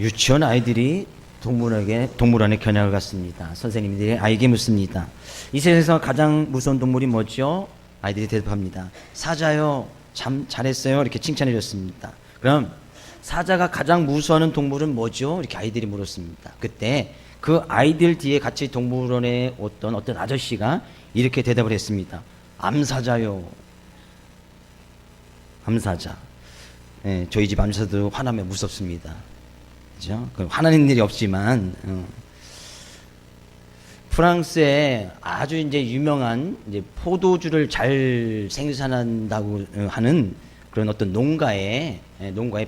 유치원 아이들이 동물원에 견학을 갔습니다. 선생님들이 아이에게 묻습니다. 이 세상에서 가장 무서운 동물이 뭐죠? 아이들이 대답합니다. 사자요. 참 잘했어요. 이렇게 칭찬해 줬습니다. 그럼 사자가 가장 무서워하는 동물은 뭐죠? 이렇게 아이들이 물었습니다. 그때 그 아이들 뒤에 같이 동물원에 어떤 아저씨가 이렇게 대답을 했습니다. 암사자요. 암사자. 예, 저희 집 암사도 화나면 무섭습니다. 그죠? 화나는 일이 없지만, 프랑스에 아주 이제 유명한 이제 포도주를 잘 생산한다고 하는 그런 어떤 농가에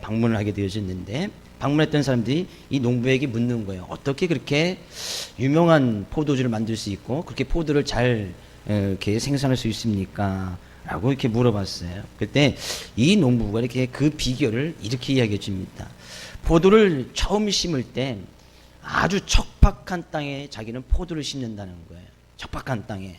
방문을 하게 되어졌는데, 방문했던 사람들이 이 농부에게 묻는 거예요. 어떻게 그렇게 유명한 포도주를 만들 수 있고, 그렇게 포도를 잘 이렇게 생산할 수 있습니까? 라고 이렇게 물어봤어요. 그때 이 농부가 이렇게 그 비결을 이렇게 이야기해 줍니다. 포도를 처음 심을 때 아주 척박한 땅에 자기는 포도를 심는다는 거예요. 척박한 땅에.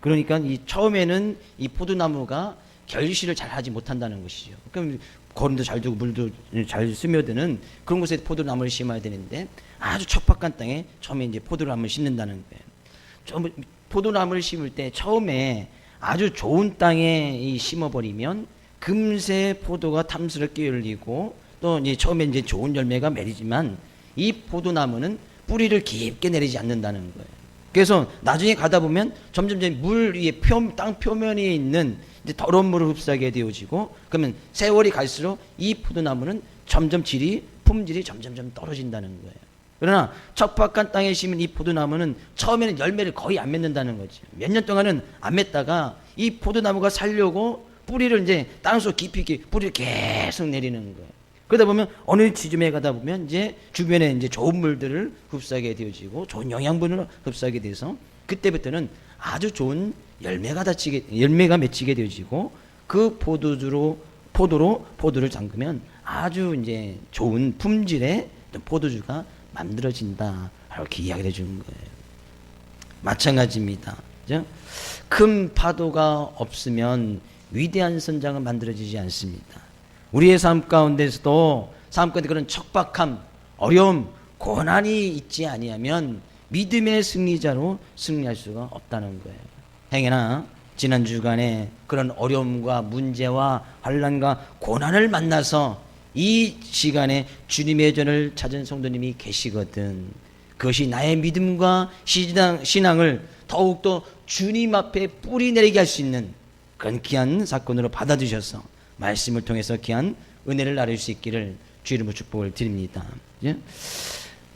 그러니까 이 처음에는 이 포도나무가 결실을 잘 하지 못한다는 것이죠. 그럼 거름도 잘 두고 물도 잘 스며드는 그런 곳에 포도나무를 심어야 되는데 아주 척박한 땅에 처음에 이제 포도나무를 심는다는 거예요. 포도나무를 심을 때 처음에 아주 좋은 땅에 심어버리면 금세 포도가 탐스럽게 열리고 또 이제 처음에 이제 좋은 열매가 맺리지만 이 포도나무는 뿌리를 깊게 내리지 않는다는 거예요. 그래서 나중에 가다 보면 점점 물 위에 땅 표면에 있는 이제 더러운 물을 흡수하게 되어지고 그러면 세월이 갈수록 이 포도나무는 점점 품질이 점점 떨어진다는 거예요. 그러나 척박한 땅에 심은 이 포도나무는 처음에는 열매를 거의 안 맺는다는 거죠. 몇 년 동안은 안 맺다가 이 포도나무가 살려고 뿌리를 이제 땅속 깊이 뿌리를 계속 내리는 거예요. 그러다 보면 어느 지점에 가다 보면 이제 주변에 이제 좋은 물들을 흡수하게 되어지고 좋은 영양분을 흡수하게 돼서 그때부터는 아주 좋은 열매가 맺히게 되어지고 그 포도를 잠그면 아주 이제 좋은 품질의 포도주가 만들어진다. 이렇게 이야기를 해주는 거예요. 마찬가지입니다. 그죠? 큰 파도가 없으면 위대한 선장은 만들어지지 않습니다. 우리의 삶 가운데서도 삶 가운데 그런 척박함, 어려움, 고난이 있지 아니하면 믿음의 승리자로 승리할 수가 없다는 거예요. 행여나 지난 주간에 그런 어려움과 문제와 환난과 고난을 만나서 이 시간에 주님의 전을 찾은 성도님이 계시거든. 그것이 나의 믿음과 신앙을 더욱더 주님 앞에 뿌리 내리게 할 수 있는 그런 귀한 사건으로 받아주셔서 말씀을 통해서 귀한 은혜를 나눌 수 있기를 주 이름으로 축복을 드립니다.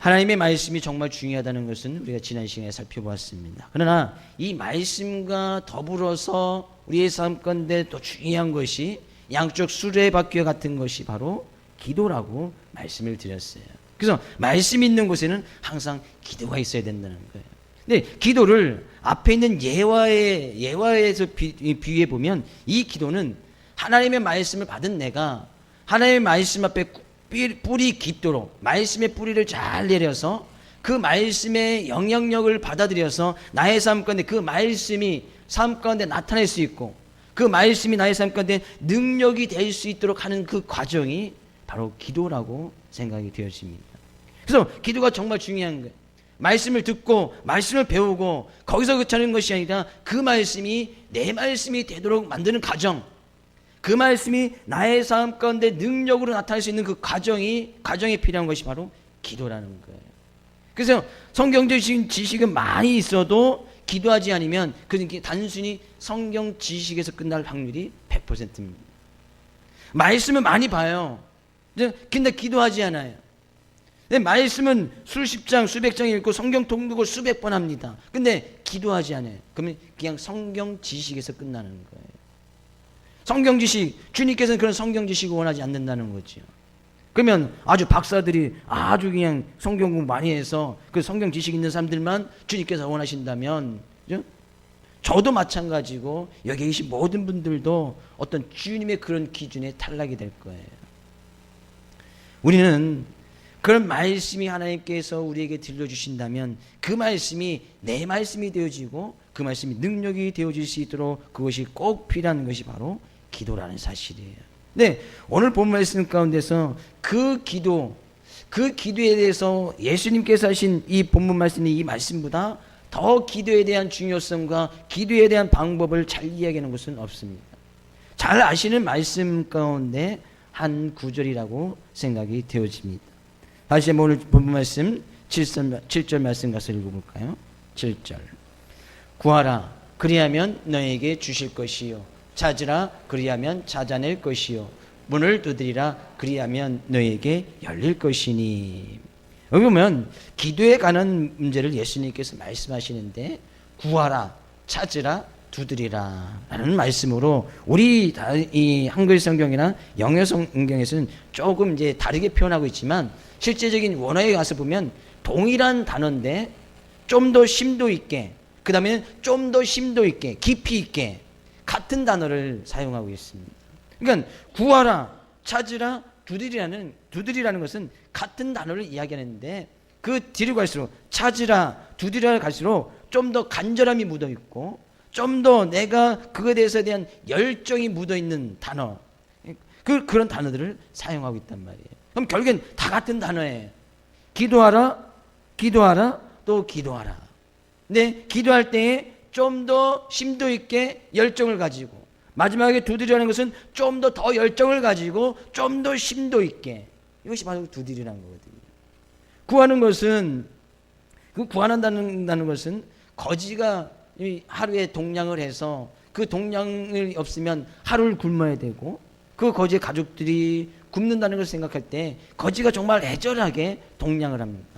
하나님의 말씀이 정말 중요하다는 것은 우리가 지난 시간에 살펴보았습니다. 그러나 이 말씀과 더불어서 우리의 삶 가운데 또 중요한 것이 양쪽 수레바퀴와 같은 것이 바로 기도라고 말씀을 드렸어요. 그래서 말씀 있는 곳에는 항상 기도가 있어야 된다는 거예요. 근데 기도를 앞에 있는 예화에서 비유해 보면 이 기도는 하나님의 말씀을 받은 내가 하나님의 말씀 앞에 뿌리 깊도록 말씀의 뿌리를 잘 내려서 그 말씀의 영향력을 받아들여서 나의 삶 가운데 그 말씀이 삶 가운데 나타낼 수 있고 그 말씀이 나의 삶 가운데 능력이 될 수 있도록 하는 그 과정이 바로 기도라고 생각이 되어집니다. 그래서 기도가 정말 중요한 거예요. 말씀을 듣고 말씀을 배우고 거기서 그치는 것이 아니라 그 말씀이 내 말씀이 되도록 만드는 과정, 그 말씀이 나의 삶 가운데 능력으로 나타날 수 있는 그 과정에 필요한 것이 바로 기도라는 거예요. 그래서 성경적 지식은 많이 있어도 기도하지 않으면 그게 단순히 성경 지식에서 끝날 확률이 100%입니다. 말씀을 많이 봐요. 근데 기도하지 않아요. 근데 말씀은 수십 장, 수백 장 읽고 성경 통독을 수백 번 합니다. 근데 기도하지 않아요. 그러면 그냥 성경 지식에서 끝나는 거예요. 성경 지식, 주님께서는 그런 성경 지식을 원하지 않는다는 거죠. 그러면 아주 박사들이 아주 그냥 성경 공부 많이 해서 그 성경 지식 있는 사람들만 주님께서 원하신다면, 그죠? 저도 마찬가지고 여기 계신 모든 분들도 어떤 주님의 그런 기준에 탈락이 될 거예요. 우리는 그런 말씀이 하나님께서 우리에게 들려주신다면 그 말씀이 내 말씀이 되어지고 그 말씀이 능력이 되어질 수 있도록 그것이 꼭 필요한 것이 바로 기도라는 사실이에요. 네, 오늘 본 말씀 가운데서 그 기도, 그 기도에 대해서 예수님께서 하신 이 본문 말씀이 이 말씀보다 더 기도에 대한 중요성과 기도에 대한 방법을 잘 이야기하는 것은 없습니다. 잘 아시는 말씀 가운데 한 구절이라고 생각이 되어집니다. 다시 한번 오늘 본문 말씀 7절 말씀 가서 읽어볼까요? 7절. 구하라 그리하면 너에게 주실 것이요 찾으라 그리하면 찾아낼 것이요 문을 두드리라 그리하면 너에게 열릴 것이니. 여기 보면 기도에 관한 문제를 예수님께서 말씀하시는데 구하라 찾으라 두드리라 라는 말씀으로 우리 이 한글 성경이나 영어 성경에서는 조금 이제 다르게 표현하고 있지만 실제적인 원어에 가서 보면 동일한 단어인데 좀 더 심도 있게, 그 다음에 좀 더 심도 있게, 깊이 있게 같은 단어를 사용하고 있습니다. 그러니까 구하라, 찾으라, 두드리라는 것은 같은 단어를 이야기하는데 그 뒤로 갈수록 찾으라, 두드리라 갈수록 좀 더 간절함이 묻어 있고 좀 더 내가 그거에 대해서 대한 열정이 묻어 있는 단어, 그런 단어들을 사용하고 있단 말이에요. 그럼 결국엔 다 같은 단어예요. 기도하라, 기도하라, 또 기도하라. 근데 기도할 때에 좀 더 심도 있게 열정을 가지고 마지막에 두드리라는 것은 좀 더 열정을 가지고 좀 더 심도 있게, 이것이 바로 두드리라는 거거든요. 구하는 것은, 그 구한다는 것은 거지가 하루에 동량을 해서 그 동량이 없으면 하루를 굶어야 되고 그 거지의 가족들이 굶는다는 것을 생각할 때 거지가 정말 애절하게 동량을 합니다.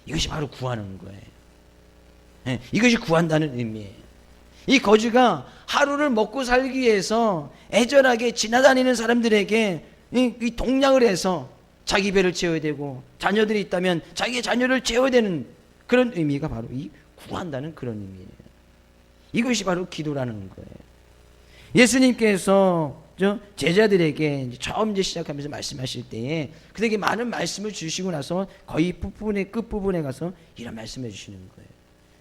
이것이 바로 구하는 거예요. 네, 이것이 구한다는 의미예요. 이 거지가 하루를 먹고 살기 위해서 애절하게 지나다니는 사람들에게 이 동량을 해서 자기 배를 채워야 되고 자녀들이 있다면 자기의 자녀를 채워야 되는 그런 의미가 바로 이 구한다는 그런 의미예요. 이것이 바로 기도라는 거예요. 예수님께서 제자들에게 처음 시작하면서 말씀하실 때에 그들에게 많은 말씀을 주시고 나서 거의 끝부분에 가서 이런 말씀해 주시는 거예요.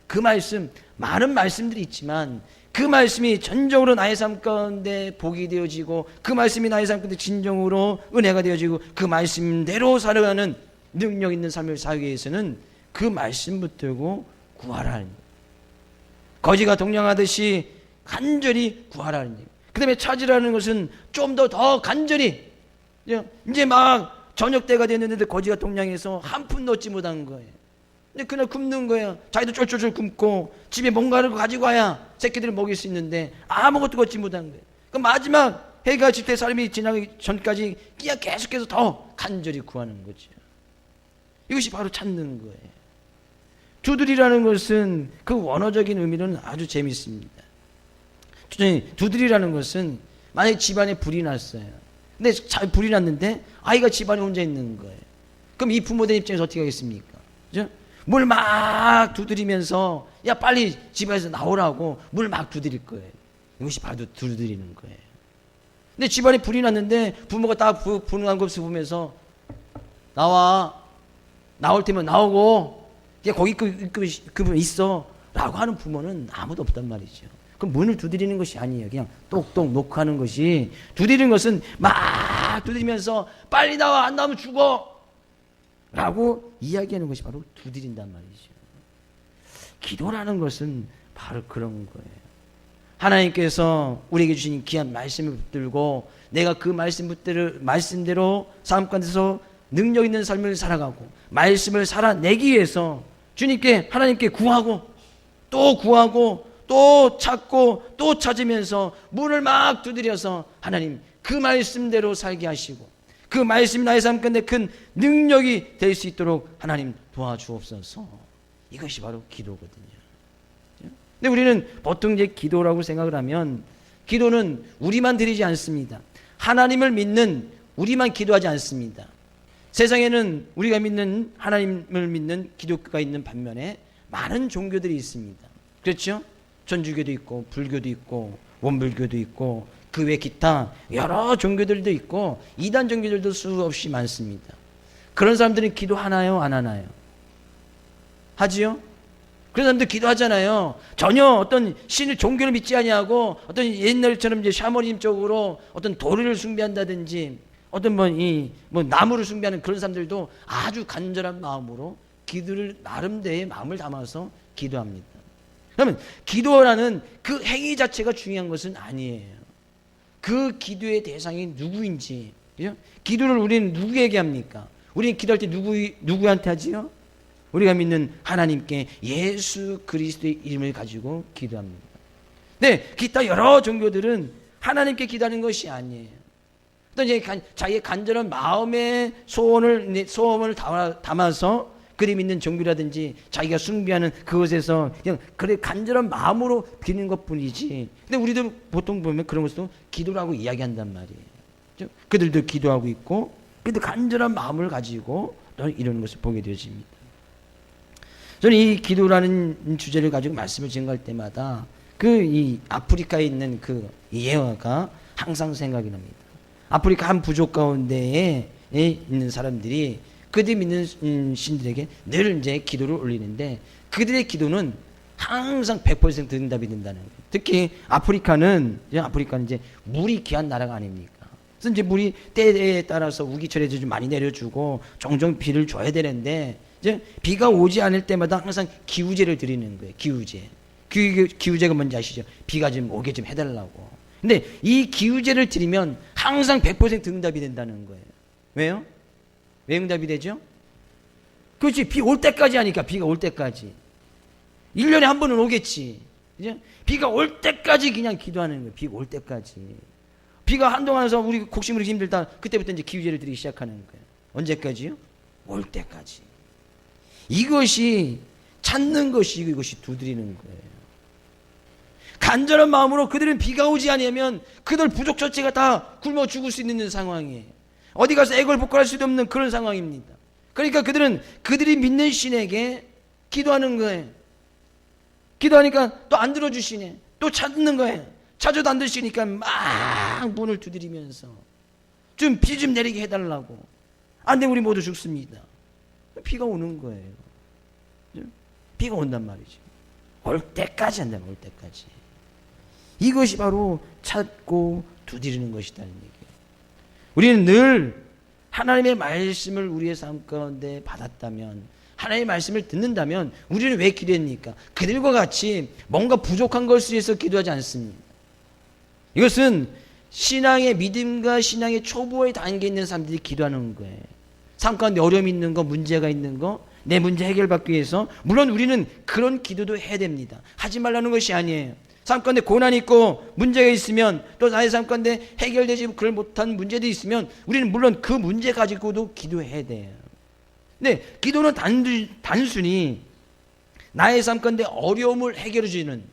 그 말씀, 많은 말씀들이 있지만 그 말씀이 전적으로 나의 삶 가운데 복이 되어지고 그 말씀이 나의 삶 가운데 진정으로 은혜가 되어지고 그 말씀대로 살아가는 능력 있는 삶을 살기 위해서는 그 말씀 붙들고 구하라. 거지가 동냥하듯이 간절히 구하라는 얘기. 그 다음에 찾으라는 것은 좀 더 간절히, 이제 막 저녁 때가 됐는데 거지가 동냥해서 한 푼 넣지 못한 거예요. 근데 그날 굶는 거예요. 자기도 쫄쫄쫄 굶고 집에 뭔가를 가지고 와야 새끼들을 먹일 수 있는데 아무것도 걷지 못한 거예요. 그 마지막 해가 질 때 사람이 지나기 전까지 계속해서 더 간절히 구하는 거죠. 이것이 바로 찾는 거예요. 두드리라는 것은 그 원어적인 의미는 아주 재밌습니다. 두드리라는 것은 만약에 집안에 불이 났어요. 근데 불이 났는데 아이가 집안에 혼자 있는 거예요. 그럼 이 부모들 입장에서 어떻게 하겠습니까? 그죠? 물 막 두드리면서 야 빨리 집에서 나오라고 물 막 두드릴 거예요. 이것이 바로 두드리는 거예요. 근데 집안에 불이 났는데 부모가 딱 불난 것을 보면서 나올 테면 나오고 야 거기 그분 있어 라고 하는 부모는 아무도 없단 말이죠. 그럼 문을 두드리는 것이 아니에요. 그냥 똑똑 놓고 하는 것이, 두드리는 것은 막 두드리면서 빨리 나와 안 나오면 죽어 라고 이야기하는 것이 바로 두드린단 말이죠. 기도라는 것은 바로 그런 거예요. 하나님께서 우리에게 주신 귀한 말씀을 붙들고 내가 그 말씀대로 삶 가운데서 능력 있는 삶을 살아가고 말씀을 살아내기 위해서 주님께, 하나님께 구하고 또 찾고 또 찾으면서 문을 막 두드려서 하나님 그 말씀대로 살게 하시고 그 말씀이 나의 삶 가운데 큰 능력이 될 수 있도록 하나님 도와주옵소서. 이것이 바로 기도거든요. 근데 우리는 보통 이제 기도라고 생각을 하면 기도는 우리만 드리지 않습니다. 하나님을 믿는 우리만 기도하지 않습니다. 세상에는 우리가 믿는 하나님을 믿는 기독교가 있는 반면에 많은 종교들이 있습니다. 그렇죠? 천주교도 있고 불교도 있고 원불교도 있고 그 외 기타 여러 종교들도 있고 이단 종교들도 수없이 많습니다. 그런 사람들은 기도하나요? 안 하나요? 하지요? 그런 사람들 기도하잖아요. 전혀 어떤 신을 종교를 믿지 아니하고 어떤 옛날처럼 이제 샤머니즘 쪽으로 어떤 도리를 숭배한다든지 어떤 뭐 나무를 숭배하는 그런 사람들도 아주 간절한 마음으로 기도를 나름대로의 마음을 담아서 기도합니다. 그러면 기도라는 그 행위 자체가 중요한 것은 아니에요. 그 기도의 대상이 누구인지, 그죠? 기도를 우리는 누구에게 합니까? 우리는 기도할 때 누구한테 하지요? 우리가 믿는 하나님께 예수 그리스도의 이름을 가지고 기도합니다. 네, 기타 여러 종교들은 하나님께 기도하는 것이 아니에요. 또 이제 자기의 간절한 마음의 소원을 담아서 그리 믿는 종교라든지 자기가 숭배하는 그것에서 그냥 그래 간절한 마음으로 비는 것뿐이지. 근데 우리도 보통 보면 그런 것도 기도라고 이야기한단 말이에요. 그들도 기도하고 있고 그래도 간절한 마음을 가지고 이러는 것을 보게 되어집니다. 저는 이 기도라는 주제를 가지고 말씀을 증거할 때마다 이 아프리카에 있는 그 예화가 항상 생각이 납니다. 아프리카 한 부족 가운데에 있는 사람들이 그들이 믿는 신들에게 늘 이제 기도를 올리는데 그들의 기도는 항상 100% 응답이 된다는 거예요. 특히 아프리카는 이제 물이 귀한 나라가 아닙니까? 그래서 이제 물이 때에 따라서 우기철에 좀 많이 내려주고 종종 비를 줘야 되는데 이제 비가 오지 않을 때마다 항상 기우제를 드리는 거예요. 기우제가 뭔지 아시죠? 비가 좀 오게 좀 해달라고. 근데 이 기우제를 드리면 항상 100% 응답이 된다는 거예요. 왜요? 왜 응답이 되죠? 그렇지. 비 올 때까지 하니까. 비가 올 때까지. 1년에 한 번은 오겠지. 이제 비가 올 때까지 그냥 기도하는 거예요. 비가 올 때까지. 비가 한동안 와서 우리 곡식물이 힘들다. 그때부터 이제 기우제를 드리기 시작하는 거예요. 언제까지요? 올 때까지. 이것이 찾는 것이고 이것이 두드리는 거예요. 간절한 마음으로 그들은 비가 오지 않으면 그들 부족 전체가 다 굶어 죽을 수 있는 상황이에요. 어디 가서 애걸복걸할 수도 없는 그런 상황입니다. 그러니까 그들은 그들이 믿는 신에게 기도하는 거예요. 기도하니까 또 안 들어주시네. 또 찾는 거예요. 찾아도 안 들으시니까 막 문을 두드리면서 좀 비 좀 내리게 해달라고. 안 되면 우리 모두 죽습니다. 비가 오는 거예요. 비가 온단 말이죠. 올 때까지 한다면 올 때까지. 이것이 바로 찾고 두드리는 것이라는 얘기예요. 우리는 늘 하나님의 말씀을 우리의 삶 가운데 받았다면, 하나님의 말씀을 듣는다면 우리는 왜 기도했습니까? 그들과 같이 뭔가 부족한 것을 위해서 기도하지 않습니다. 이것은 신앙의 믿음과 신앙의 초보의 단계에 있는 사람들이 기도하는 거예요. 삶 가운데 어려움이 있는 거, 문제가 있는 거, 내 문제 해결받기 위해서 물론 우리는 그런 기도도 해야 됩니다. 하지 말라는 것이 아니에요. 삶 가운데 고난이 있고 문제가 있으면 또 나의 삶 가운데 해결되지 그걸 못한 문제도 있으면 우리는 물론 그 문제 가지고도 기도해야 돼요. 근데 기도는 단순히 나의 삶 가운데 어려움을 해결해 주는,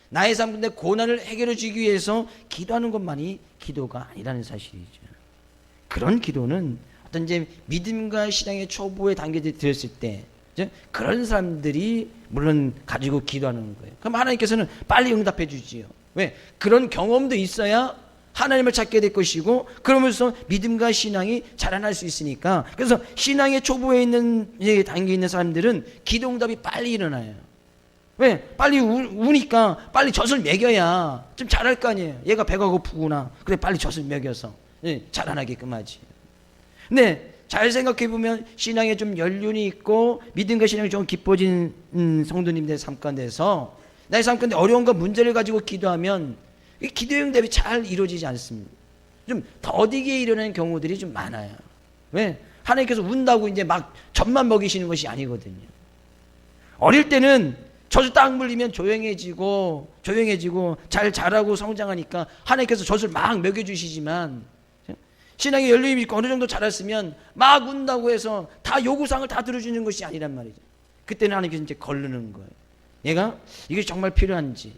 나의 삶 가운데 고난을 해결해 주기 위해서 기도하는 것만이 기도가 아니라는 사실이죠. 그런 기도는 어떤 이제 믿음과 신앙의 초보의 단계에 들었을 때 그런 사람들이 물론 가지고 기도하는 거예요. 그럼 하나님께서는 빨리 응답해 주지요. 왜? 그런 경험도 있어야 하나님을 찾게 될 것이고 그러면서 믿음과 신앙이 자라날 수 있으니까. 그래서 신앙의 초보에 있는 단계에 있는 사람들은 기도 응답이 빨리 일어나요. 왜? 빨리 우니까 빨리 젖을 먹여야 좀 자랄 거 아니에요. 얘가 배가 고프구나. 그래 빨리 젖을 먹여서 자라나게끔 하지. 근데 잘 생각해보면 신앙에 좀 연륜이 있고 믿음과 신앙이 좀 깊어진 성도님들의 삶 가운데서 나의 삶 가운데 어려움과 문제를 가지고 기도하면 이 기도의 응답이 잘 이루어지지 않습니다. 좀 더디게 일어나는 경우들이 좀 많아요. 왜? 하나님께서 운다고 이제 막 젖만 먹이시는 것이 아니거든요. 어릴 때는 젖을 딱 물리면 조용해지고 잘 자라고 성장하니까 하나님께서 젖을 막 먹여주시지만 신앙의 연륜이 있고 어느 정도 자랐으면 막 운다고 해서 다 요구사항을 다 들어주는 것이 아니란 말이죠. 그때는 하나님께서 이제 걸르는 거예요. 얘가 이게 정말 필요한지,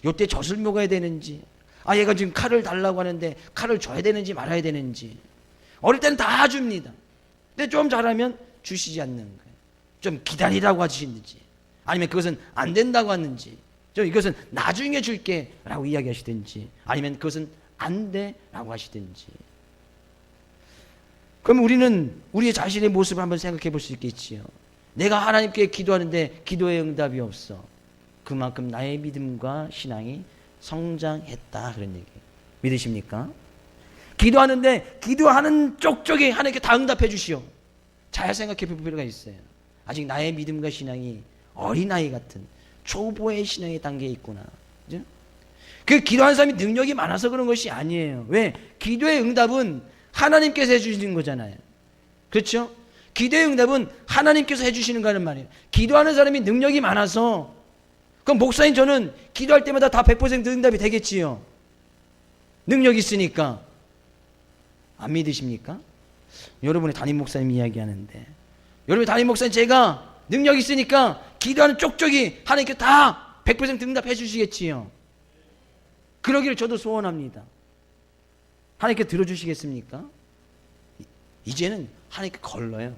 요때 젖을 먹어야 되는지, 얘가 지금 칼을 달라고 하는데 칼을 줘야 되는지 말아야 되는지. 어릴 때는 다 줍니다. 근데 좀 자라면 주시지 않는 거예요. 좀 기다리라고 하시는지, 아니면 그것은 안 된다고 하는지, 이것은 나중에 줄게 라고 이야기하시든지, 아니면 그것은 안 돼 라고 하시든지. 그럼 우리는 우리의 자신의 모습을 한번 생각해 볼 수 있겠지요. 내가 하나님께 기도하는데 기도의 응답이 없어. 그만큼 나의 믿음과 신앙이 성장했다 그런 얘기예요. 믿으십니까? 기도하는데 기도하는 쪽쪽이 하나님께 다 응답해 주시오. 잘 생각해 볼 필요가 있어요. 아직 나의 믿음과 신앙이 어린아이 같은 초보의 신앙의 단계에 있구나. 그죠? 그 기도하는 사람이 능력이 많아서 그런 것이 아니에요. 왜? 기도의 응답은 하나님께서 해주시는 거잖아요. 그렇죠? 기도의 응답은 하나님께서 해주시는 거라는 말이에요. 기도하는 사람이 능력이 많아서, 그럼 목사님 저는 기도할 때마다 다 100% 응답이 되겠지요. 능력이 있으니까. 안 믿으십니까? 여러분의 담임 목사님 이야기하는데, 여러분의 담임 목사님 제가 능력이 있으니까 기도하는 쪽쪽이 하나님께 다 100% 응답해 주시겠지요. 그러기를 저도 소원합니다. 하나님께 들어주시겠습니까? 이제는 하나님께 걸러요.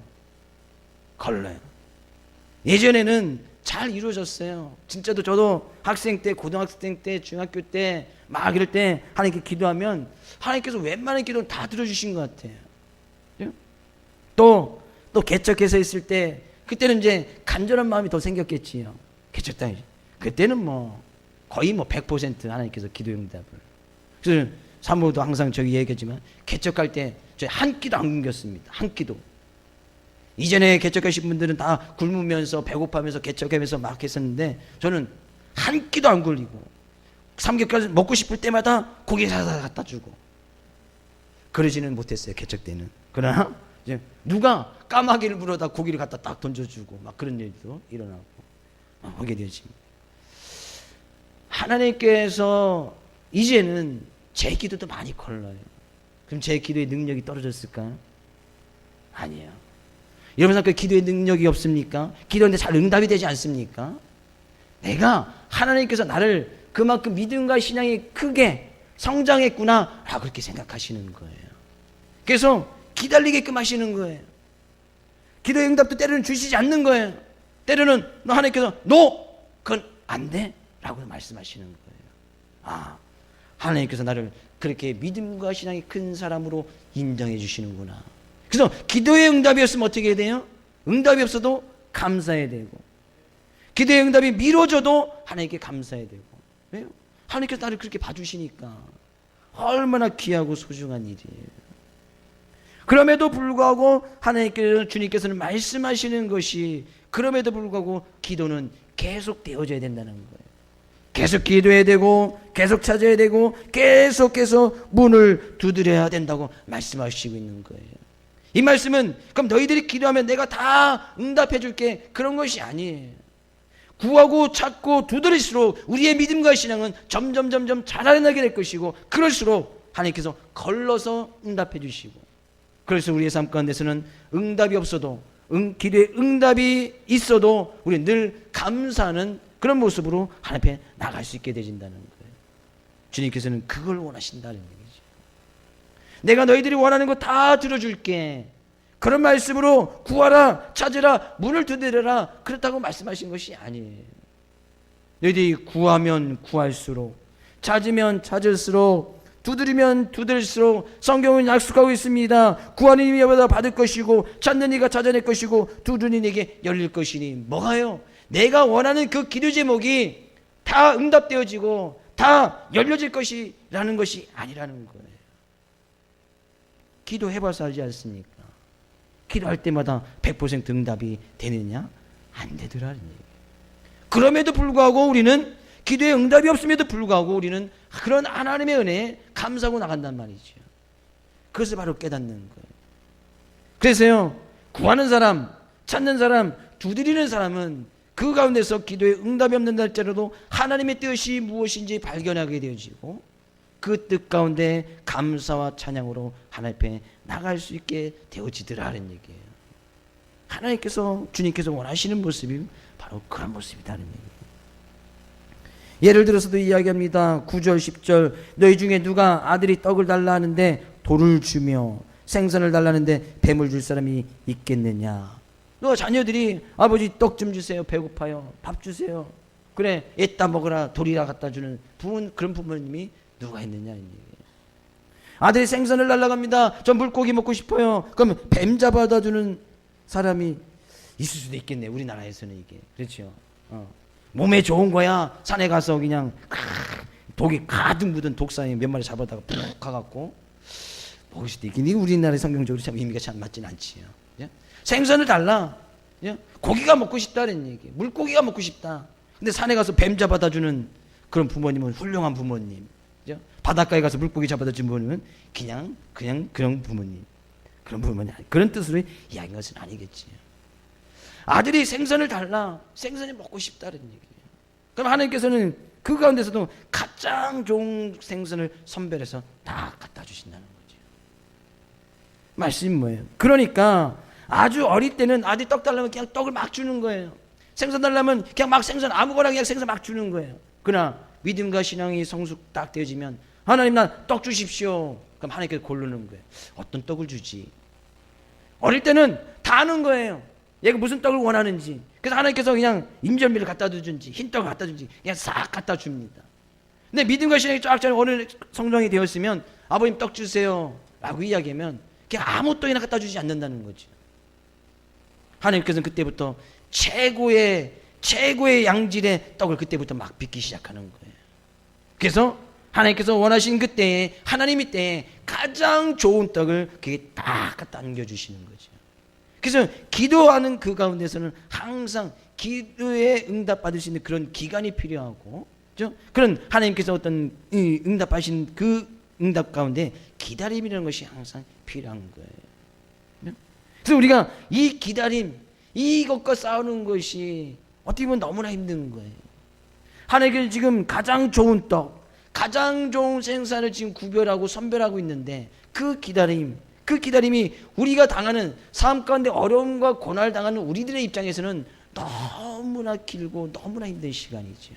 예전에는 잘 이루어졌어요. 진짜도 저도 학생 때, 고등학생 때, 중학교 때 막 이럴 때 하나님께 기도하면 하나님께서 웬만한 기도는 다 들어주신 것 같아요. 또 개척해서 있을 때 그때는 이제 간절한 마음이 더 생겼겠지요. 개척당 그때는 거의 100% 하나님께서 기도 응답을. 그래서 사모도 항상 저기 얘기하지만 개척할 때 저희 한 끼도 안 굶겼습니다. 한 끼도. 이전에 개척하신 분들은 다 굶으면서 배고파면서 개척하면서 막 했었는데 저는 한 끼도 안 굶기고 삼겹살 먹고 싶을 때마다 고기 사다 갖다 주고 그러지는 못했어요. 개척 때는. 그러나 이제 누가 까마귀를 물어다 고기를 갖다 딱 던져주고 막 그런 일도 일어나고 하게 되어집니다. 하나님께서 이제는 제 기도도 많이 걸러요. 그럼 제 기도의 능력이 떨어졌을까요? 아니에요. 여러분 그 기도의 능력이 없습니까? 기도하는데 잘 응답이 되지 않습니까? 내가 하나님께서 나를 그만큼 믿음과 신앙이 크게 성장했구나 라고 그렇게 생각하시는 거예요. 그래서 기다리게끔 하시는 거예요. 기도의 응답도 때로는 주시지 않는 거예요. 때로는 하나님께서 그건 안 돼 라고 말씀하시는 거예요. 하나님께서 나를 그렇게 믿음과 신앙이 큰 사람으로 인정해 주시는구나. 그래서 기도의 응답이 없으면 어떻게 해야 돼요? 응답이 없어도 감사해야 되고, 기도의 응답이 미뤄져도 하나님께 감사해야 되고. 왜요? 하나님께서 나를 그렇게 봐주시니까 얼마나 귀하고 소중한 일이에요. 그럼에도 불구하고 주님께서는 말씀하시는 것이, 그럼에도 불구하고 기도는 계속 되어져야 된다는 거예요. 계속 기도해야 되고 계속 찾아야 되고 계속해서 문을 두드려야 된다고 말씀하시고 있는 거예요. 이 말씀은 그럼 너희들이 기도하면 내가 다 응답해 줄게 그런 것이 아니에요. 구하고 찾고 두드릴수록 우리의 믿음과 신앙은 점점 자라나게 될 것이고, 그럴수록 하나님께서 걸러서 응답해 주시고, 그래서 우리의 삶 가운데서는 응답이 없어도 기도에 응답이 있어도 우리는 늘 감사하는 그런 모습으로 하나님 앞에 나갈 수 있게 되진다는 거예요. 주님께서는 그걸 원하신다는 얘기죠. 내가 너희들이 원하는 거 다 들어줄게. 그런 말씀으로 구하라, 찾으라, 문을 두드려라 그렇다고 말씀하신 것이 아니에요. 너희들이 구하면 구할수록, 찾으면 찾을수록, 두드리면 두드릴수록 성경은 약속하고 있습니다. 구하는 이가 받을 것이고 찾는 이가 찾아낼 것이고 두드리는 이에게 열릴 것이니. 뭐가요? 내가 원하는 그 기도 제목이 다 응답되어지고 다 열려질 것이라는 것이 아니라는 거예요. 기도해봐서 알지 않습니까? 기도할 때마다 100% 응답이 되느냐? 안 되더라는 얘기예요. 그럼에도 불구하고 우리는 기도에 응답이 없음에도 불구하고 우리는 그런 하나님의 은혜에 감사하고 나간단 말이죠. 그것을 바로 깨닫는 거예요. 그래서요, 구하는 사람, 찾는 사람, 두드리는 사람은 그 가운데서 기도에 응답이 없는 날짜라도 하나님의 뜻이 무엇인지 발견하게 되어지고 그 뜻 가운데 감사와 찬양으로 하나님 앞에 나갈 수 있게 되어지더라는 얘기예요. 하나님께서, 주님께서 원하시는 모습이 바로 그런 모습이라는 얘기예요. 예를 들어서도 이야기합니다. 9절 10절 너희 중에 누가 아들이 떡을 달라 하는데 돌을 주며 생선을 달라 하는데 뱀을 줄 사람이 있겠느냐. 너 자녀들이 아버지 떡 좀 주세요, 배고파요, 밥 주세요, 그래 애따 먹으라 돌이라 갖다 주는 그런 부모님이 누가 있느냐 이 얘기예요. 아들이 생선을 날라갑니다. 저 물고기 먹고 싶어요. 그러면 뱀 잡아다 주는 사람이 있을 수도 있겠네. 우리나라에서는 이게 그렇죠. 몸에 좋은 거야 산에 가서 그냥 독이 가득 묻은 독사에 몇 마리 잡아다가 푹 가갖고 먹을 수도 있긴. 우리나라의 성경적으로 참 의미가 참 맞진 않지요. 예? 생선을 달라. 예? 고기가 먹고 싶다는 얘기. 물고기가 먹고 싶다. 근데 산에 가서 뱀 잡아다 주는 그런 부모님은 훌륭한 부모님. 예? 바닷가에 가서 물고기 잡아다 주는 부모님은 그냥 그런 부모님. 그런 부모님. 그런 뜻으로 이야기한 것은 아니겠지요. 아들이 생선을 달라. 생선이 먹고 싶다는 얘기예요. 그럼 하나님께서는 그 가운데서도 가장 좋은 생선을 선별해서 다 갖다 주신다는 거죠. 말씀이 뭐예요? 그러니까 아주 어릴 때는 아들이 떡 달라면 그냥 떡을 막 주는 거예요. 생선 달라면 그냥 막 생선 아무거나 그냥 생선 막 주는 거예요. 그러나 믿음과 신앙이 성숙 딱 되어지면 하나님 나 떡 주십시오. 그럼 하나님께서 고르는 거예요. 어떤 떡을 주지? 어릴 때는 다 아는 거예요. 얘가 무슨 떡을 원하는지. 그래서 하나님께서 그냥 인절미를 갖다 주든지 흰 떡을 갖다 주든지 그냥 싹 갖다 줍니다. 근데 믿음과 신앙이 쫙 어느 성장이 되었으면 아버님 떡 주세요 라고 이야기하면 그냥 아무 떡이나 갖다 주지 않는다는 거죠. 하나님께서는 그때부터 최고의 양질의 떡을 그때부터 막 빚기 시작하는 거예요. 그래서 하나님께서 원하신 그때에 하나님이 때에 가장 좋은 떡을 그게 딱 갖다 안겨주시는 거죠. 그래서 기도하는 그 가운데서는 항상 기도에 응답받을 수 있는 그런 기간이 필요하고, 그렇죠? 그런 하나님께서 어떤 응답하신 그 응답 가운데 기다림이라는 것이 항상 필요한 거예요. 그래서 우리가 이 기다림, 이것과 싸우는 것이 어떻게 보면 너무나 힘든 거예요. 하나님께서 지금 가장 좋은 떡, 가장 좋은 생산을 지금 구별하고 선별하고 있는데 그 기다림이 우리가 당하는 삶 가운데 어려움과 고난을 당하는 우리들의 입장에서는 너무나 길고 너무나 힘든 시간이죠.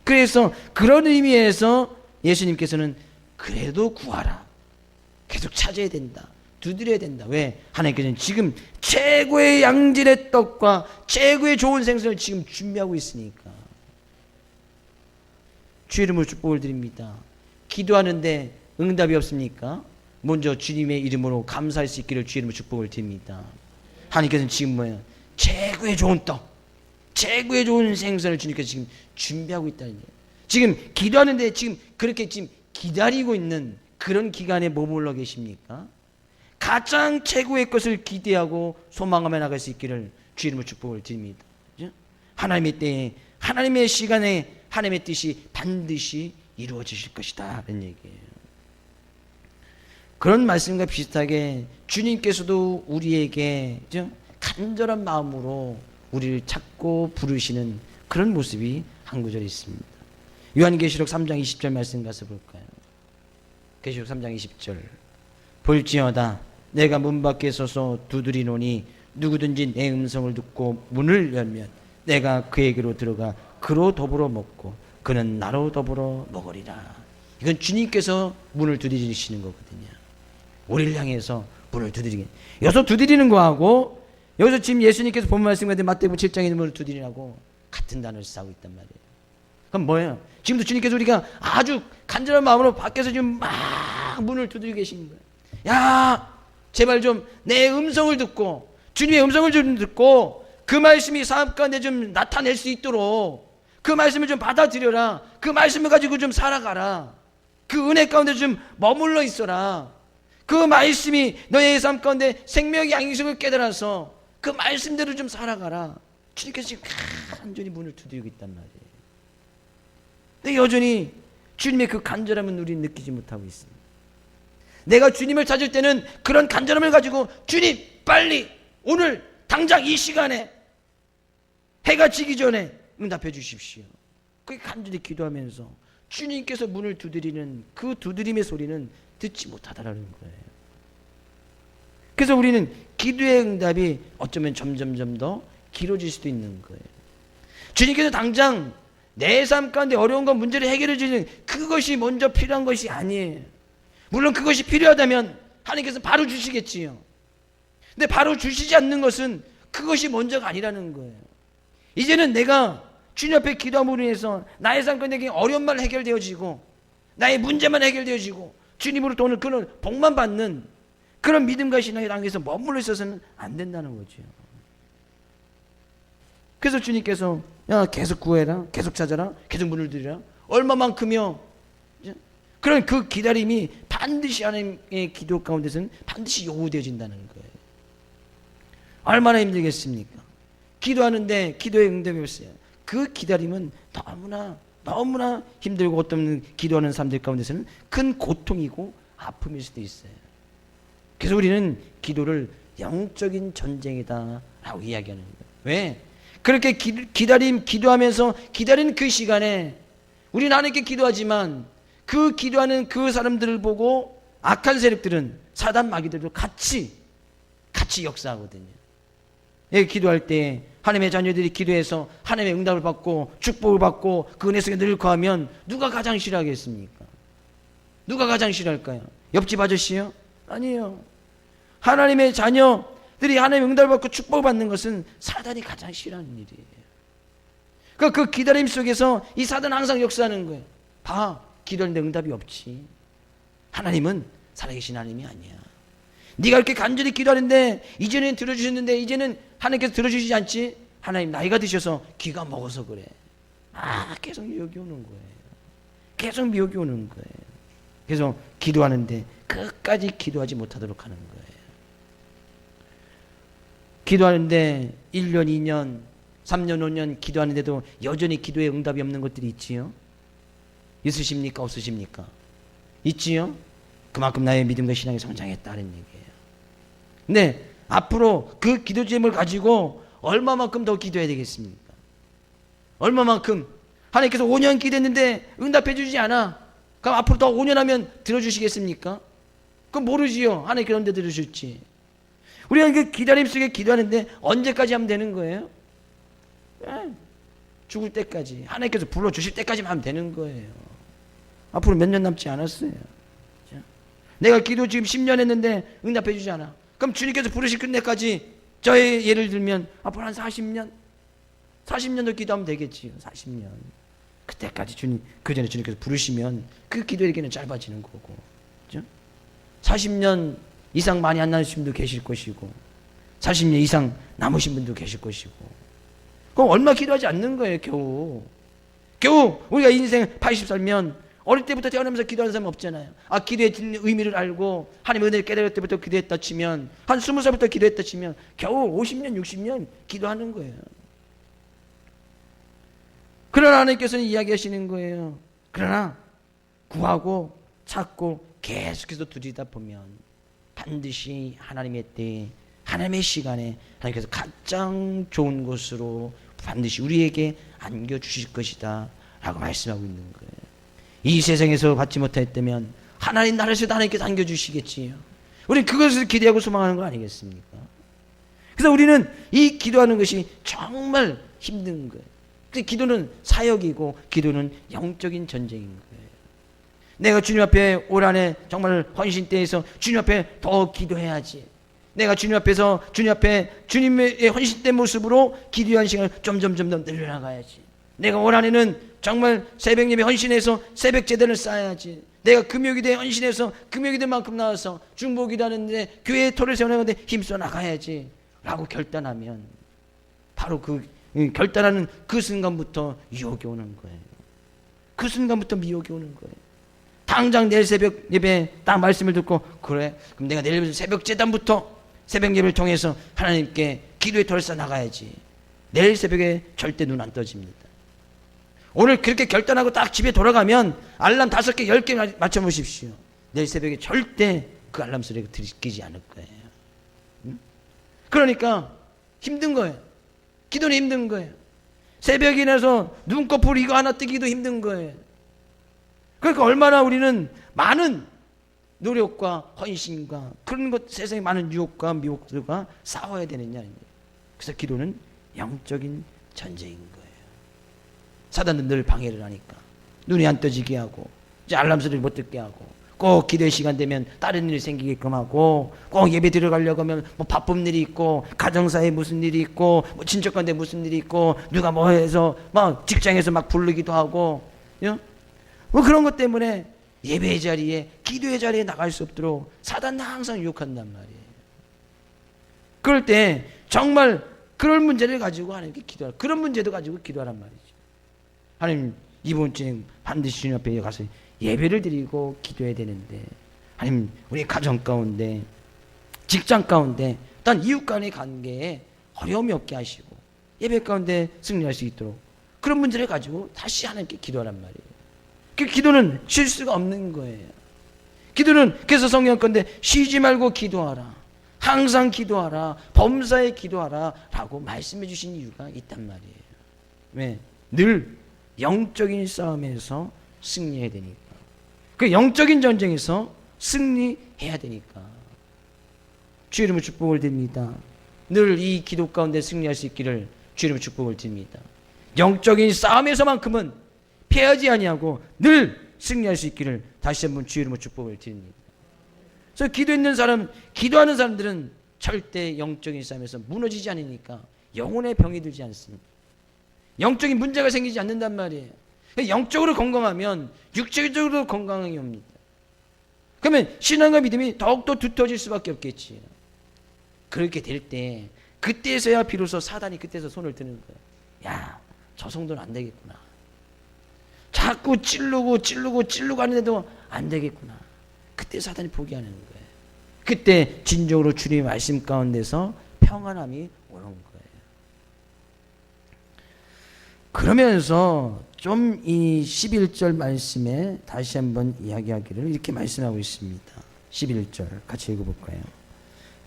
그래서 그런 의미에서 예수님께서는 그래도 구하라. 계속 찾아야 된다. 두드려야 된다. 왜? 하나님께서는 지금 최고의 양질의 떡과 최고의 좋은 생선을 지금 준비하고 있으니까. 주의 이름으로 축복을 드립니다. 기도하는데 응답이 없습니까? 먼저 주님의 이름으로 감사할 수 있기를 주의 이름으로 축복을 드립니다. 하나님께서는 지금 뭐예요? 최고의 좋은 떡, 최고의 좋은 생선을 주님께서 지금 준비하고 있다는 거예요. 지금 기도하는데 지금 그렇게 지금 기다리고 있는 그런 기간에 머물러 계십니까? 가장 최고의 것을 기대하고 소망하며 나갈 수 있기를 주의 이름으로 축복을 드립니다. 하나님의 때에 하나님의 시간에 하나님의 뜻이 반드시 이루어지실 것이다 라는 얘기예요. 그런 말씀과 비슷하게 주님께서도 우리에게 간절한 마음으로 우리를 찾고 부르시는 그런 모습이 한 구절에 있습니다. 요한계시록 3장 20절 말씀 가서 볼까요? 계시록 3장 20절. 볼지어다 내가 문 밖에 서서 두드리노니 누구든지 내 음성을 듣고 문을 열면 내가 그에게로 들어가 그로 더불어 먹고 그는 나로 더불어 먹으리라. 이건 주님께서 문을 두드리시는 거거든요. 우리를 향해서 문을 두드리게. 여기서 두드리는 거하고 여기서 지금 예수님께서 본 말씀 가운데 마태복음 7장에 있는 문을 두드리라고 같은 단어를 쓰고 있단 말이에요. 그럼 뭐예요? 지금도 주님께서 우리가 아주 간절한 마음으로 밖에서 지금 막 문을 두드리고 계신 거예요. 야, 제발 좀 내 음성을 듣고 주님의 음성을 좀 듣고 그 말씀이 삶 가운데 좀 나타낼 수 있도록 그 말씀을 좀 받아들여라. 그 말씀을 가지고 좀 살아가라. 그 은혜 가운데 좀 머물러 있어라. 그 말씀이 너의 삶 가운데 생명의 양식을 깨달아서 그 말씀대로 좀 살아가라. 주님께서 지금 간절히 문을 두드리고 있단 말이에요. 근데 여전히 주님의 그 간절함은 우리는 느끼지 못하고 있습니다. 내가 주님을 찾을 때는 그런 간절함을 가지고 주님 빨리 오늘 당장 이 시간에 해가 지기 전에 응답해 주십시오. 그렇게 간절히 기도하면서 주님께서 문을 두드리는 그 두드림의 소리는 듣지 못하다라는 거예요. 그래서 우리는 기도의 응답이 어쩌면 점점 더 길어질 수도 있는 거예요. 주님께서 당장 내 삶 가운데 어려운 건 문제를 해결해 주는 그것이 먼저 필요한 것이 아니에요. 물론 그것이 필요하다면 하나님께서 바로 주시겠지요. 근데 바로 주시지 않는 것은 그것이 먼저가 아니라는 거예요. 이제는 내가 주님 앞에 기도함으로 인해서 나의 삶 가운데 어려운 말 해결되어지고 나의 문제만 해결되어지고 주님으로부터 오늘 그런 복만 받는 그런 믿음과 신앙의 단계에서 머물러 있어서는 안 된다는 거죠. 그래서 주님께서 야 계속 구해라, 계속 찾아라, 계속 문을 들이라 얼마만큼이요. 그런 그 기다림이 반드시 하나님의 기도 가운데서는 반드시 요구되어진다는 거예요. 얼마나 힘들겠습니까? 기도하는데 기도에 응답이 없어요. 그 기다림은 너무나 힘들고 어떤 기도하는 사람들 가운데서는 큰 고통이고 아픔일 수도 있어요. 그래서 우리는 기도를 영적인 전쟁이다 라고 이야기하는 거예요. 왜? 그렇게 기도하면서 기다리는 그 시간에 우리는 하나님께 기도하지만 그 기도하는 그 사람들을 보고 악한 세력들은 사단 마귀들도 같이 역사하거든요. 예, 기도할 때 하나님의 자녀들이 기도해서 하나님의 응답을 받고 축복을 받고 그 은혜 속에 늘 거하면 누가 가장 싫어하겠습니까? 누가 가장 싫어할까요? 옆집 아저씨요? 아니에요. 하나님의 자녀들이 하나님의 응답을 받고 축복을 받는 것은 사단이 가장 싫어하는 일이에요. 그러니까 그 기다림 속에서 이 사단은 항상 역사하는 거예요. 봐, 기도하는데 응답이 없지. 하나님은 살아계신 하나님이 아니야. 네가 이렇게 간절히 기도하는데 이전에는 들어주셨는데 이제는 하나님께서 들어주시지 않지? 하나님 나이가 드셔서 귀가 먹어서 그래. 계속 미혹이 오는 거예요. 계속 미혹이 오는 거예요. 그래서 기도하는데 끝까지 기도하지 못하도록 하는 거예요. 기도하는데 1년, 2년, 3년, 5년 기도하는데도 여전히 기도에 응답이 없는 것들이 있지요? 있으십니까? 없으십니까? 있지요? 그만큼 나의 믿음과 신앙이 성장했다는 얘기예요. 근데 앞으로 그 기도 제목을 가지고 얼마만큼 더 기도해야 되겠습니까? 얼마만큼? 하나님께서 5년 기도했는데 응답해 주지 않아. 그럼 앞으로 더 5년 하면 들어주시겠습니까? 그건 모르지요. 하나님께서 언제 들으실지. 우리가 그 기다림 속에 기도하는데 언제까지 하면 되는 거예요? 죽을 때까지. 하나님께서 불러주실 때까지만 하면 되는 거예요. 앞으로 몇 년 남지 않았어요. 내가 기도 지금 10년 했는데 응답해 주지 않아. 그럼 주님께서 부르실 끝내까지 저의 예를 들면 앞으로 한 40년도 기도하면 되겠지요. 40년. 그때까지 그 전에 주님께서 부르시면 그 기도의 기회는 짧아지는 거고. 그죠? 40년 이상 많이 안 나으신 분도 계실 것이고 40년 이상 남으신 분도 계실 것이고 그럼 얼마 기도하지 않는 거예요. 겨우 우리가 인생 80 살면 어릴 때부터 태어나면서 기도하는 사람은 없잖아요. 기도의 의미를 알고 하나님의 은혜를 깨달을 때부터 기도했다 치면 한 20살부터 기도했다 치면 겨우 50년 60년 기도하는 거예요. 그러나 하나님께서는 이야기하시는 거예요. 그러나 구하고 찾고 계속해서 두드리다 보면 반드시 하나님의 때에 하나님의 시간에 하나님께서 가장 좋은 곳으로 반드시 우리에게 안겨주실 것이다 라고 말씀하고 있는 거예요. 이 세상에서 받지 못했다면 하나님 나라에서도 하나님께서 안겨주시겠지요. 우리는 그것을 기대하고 소망하는 거 아니겠습니까? 그래서 우리는 이 기도하는 것이 정말 힘든 거예요. 그래서 기도는 사역이고 기도는 영적인 전쟁인 거예요. 내가 주님 앞에 올 한해 정말 헌신 때에서 주님 앞에 더 기도해야지. 내가 주님 앞에서 주님의 헌신된 모습으로 기도한 시간을 점점 더 늘려나가야지. 내가 올 한해는 정말 새벽 예배 헌신해서 새벽 제단을 쌓아야지. 내가 금요기도에 헌신해서 금요기도만큼 나와서 중보기도 하는데 교회의 터를 세워나가는데 힘써 나가야지 라고 결단하면 바로 그 결단하는 그 순간부터 유혹이 오는 거예요. 그 순간부터 미혹이 오는 거예요. 당장 내일 새벽 예배 딱 말씀을 듣고 그래 그럼 내가 내일 새벽 제단부터 새벽 예배를 통해서 하나님께 기도의 터를 쌓아 나가야지. 내일 새벽에 절대 눈 안 떠집니다. 오늘 그렇게 결단하고 딱 집에 돌아가면 알람 5개 10개 맞춰보십시오. 내일 새벽에 절대 그 알람 소리가 들리지 않을 거예요. 그러니까 힘든 거예요. 기도는 힘든 거예요. 새벽에 일어나서 눈꺼풀 이거 하나 뜨기도 힘든 거예요. 그러니까 얼마나 우리는 많은 노력과 헌신과 그런 것 세상에 많은 유혹과 미혹들과 싸워야 되느냐. 그래서 기도는 영적인 전쟁인 거예요. 사단은 늘 방해를 하니까 눈이 안 떠지게 하고 이제 알람 소리를 못 듣게 하고 꼭 기도의 시간 되면 다른 일이 생기게끔 하고 꼭 예배 들어가려고 하면 뭐 바쁜 일이 있고 가정사에 무슨 일이 있고 뭐 친척간에 무슨 일이 있고 누가 뭐 해서 막 직장에서 막 부르기도 하고 뭐 그런 것 때문에 예배의 자리에 기도의 자리에 나갈 수 없도록 사단은 항상 유혹한단 말이에요. 그럴 때 정말 그런 문제를 가지고 하나님께 기도하라. 그런 문제도 가지고 기도하란 말이죠. 하나님 이번 주에 반드시 주님 앞에 가서 예배를 드리고 기도해야 되는데 아니면 우리 가정 가운데, 직장 가운데, 또한 이웃 간의 관계에 어려움이 없게 하시고 예배 가운데 승리할 수 있도록 그런 문제를 가지고 다시 하나님께 기도하란 말이에요. 그 기도는 쉴 수가 없는 거예요. 기도는 그래서 성경 건데 쉬지 말고 기도하라, 항상 기도하라, 범사에 기도하라 라고 말씀해 주신 이유가 있단 말이에요. 왜? 늘 영적인 싸움에서 승리해야 되니까. 그 영적인 전쟁에서 승리해야 되니까. 주의 이름으로 축복을 드립니다. 늘 이 기도 가운데 승리할 수 있기를 주의 이름으로 축복을 드립니다. 영적인 싸움에서만큼은 패하지 아니하고 늘 승리할 수 있기를 다시 한번 주의 이름으로 축복을 드립니다. 그래서 기도하는 사람들은 절대 영적인 싸움에서 무너지지 않으니까 영혼의 병이 들지 않습니다. 영적인 문제가 생기지 않는단 말이에요. 영적으로 건강하면 육체적으로 건강이 옵니다. 그러면 신앙과 믿음이 더욱더 두터워질 수밖에 없겠지. 그렇게 될 때 그때서야 비로소 사단이 그때서 손을 드는 거예요. 야, 저 성도는 안 되겠구나. 자꾸 찌르고 하는데도 안 되겠구나. 그때 사단이 포기하는 거예요. 그때 진정으로 주님의 말씀 가운데서 평안함이 오는 거예요. 그러면서 좀 이 11절 말씀에 다시 한번 이야기하기를 이렇게 말씀하고 있습니다. 11절 같이 읽어볼까요?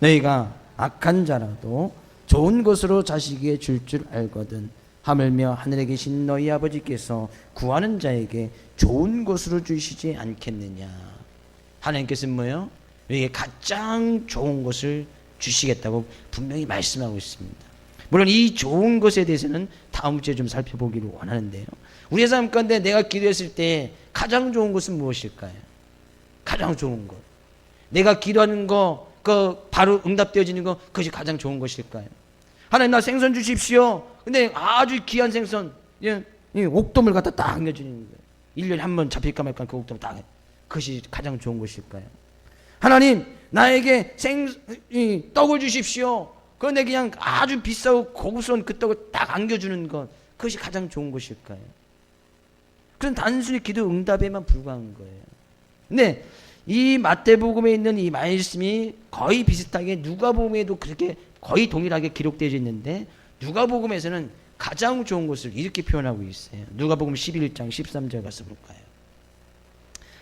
너희가 악한 자라도 좋은 것으로 자식에게 줄 줄 알거든 하물며 하늘에 계신 너희 아버지께서 구하는 자에게 좋은 것으로 주시지 않겠느냐. 하나님께서는 뭐예요? 너희에게 가장 좋은 것을 주시겠다고 분명히 말씀하고 있습니다. 물론 이 좋은 것에 대해서는 다음 주에 좀 살펴보기를 원하는데요, 우리의 삶 가운데 내가 기도했을 때 가장 좋은 것은 무엇일까요? 가장 좋은 것, 내가 기도하는 거 그 바로 응답되어지는 거, 그것이 가장 좋은 것일까요? 하나님, 나 생선 주십시오. 근데 아주 귀한 생선, 옥돔을 갖다 딱 안겨주는 거예요. 1년에 한 번 잡힐까 말까 그 옥돔 딱, 그것이 가장 좋은 것일까요? 하나님, 나에게 떡을 주십시오. 그런데 그냥 아주 비싸고 고급스러운 그 떡을 딱 안겨주는 것, 그것이 가장 좋은 것일까요? 그건 단순히 기도 응답에만 불과한 거예요. 근데 이 마태복음에 있는 이 말씀이 거의 비슷하게 누가복음에도 그렇게 거의 동일하게 기록되어 있는데, 누가복음에서는 가장 좋은 것을 이렇게 표현하고 있어요. 누가복음 11장 13절 가서 볼까요?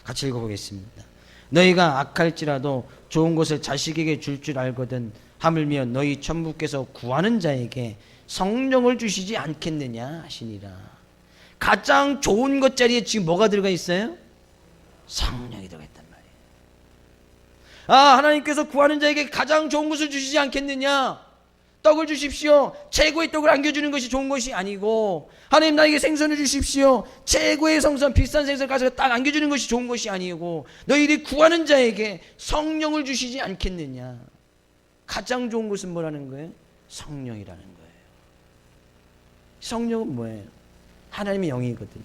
같이 읽어보겠습니다. 너희가 악할지라도 좋은 것을 자식에게 줄 줄 알거든 하물며 너희 천부께서 구하는 자에게 성령을 주시지 않겠느냐 하시니라. 가장 좋은 것 자리에 지금 뭐가 들어가 있어요? 성령이 들어가 있단 말이에요. 하나님께서 구하는 자에게 가장 좋은 것을 주시지 않겠느냐. 떡을 주십시오. 최고의 떡을 안겨주는 것이 좋은 것이 아니고, 하나님 나에게 생선을 주십시오. 최고의 생선, 비싼 생선을 가져가 딱 안겨주는 것이 좋은 것이 아니고, 너희들이 구하는 자에게 성령을 주시지 않겠느냐. 가장 좋은 것은 뭐라는 거예요? 성령이라는 거예요. 성령은 뭐예요? 하나님의 영이거든요.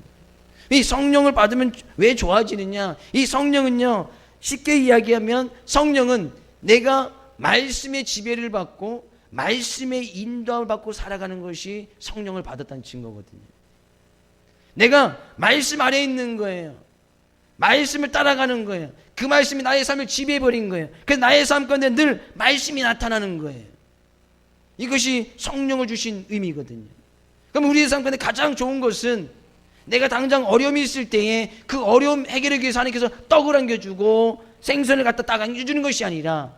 이 성령을 받으면 왜 좋아지느냐? 이 성령은요, 쉽게 이야기하면 성령은 내가 말씀의 지배를 받고 말씀의 인도함을 받고 살아가는 것이 성령을 받았다는 증거거든요. 내가 말씀 아래에 있는 거예요. 말씀을 따라가는 거예요. 그 말씀이 나의 삶을 지배해버린 거예요. 그래서 나의 삶 가운데 늘 말씀이 나타나는 거예요. 이것이 성령을 주신 의미거든요. 그럼 우리의 삶 가운데 가장 좋은 것은 내가 당장 어려움이 있을 때에 그 어려움 해결하기 위해서 하나님께서 떡을 안겨주고 생선을 갖다 딱 안겨주는 것이 아니라,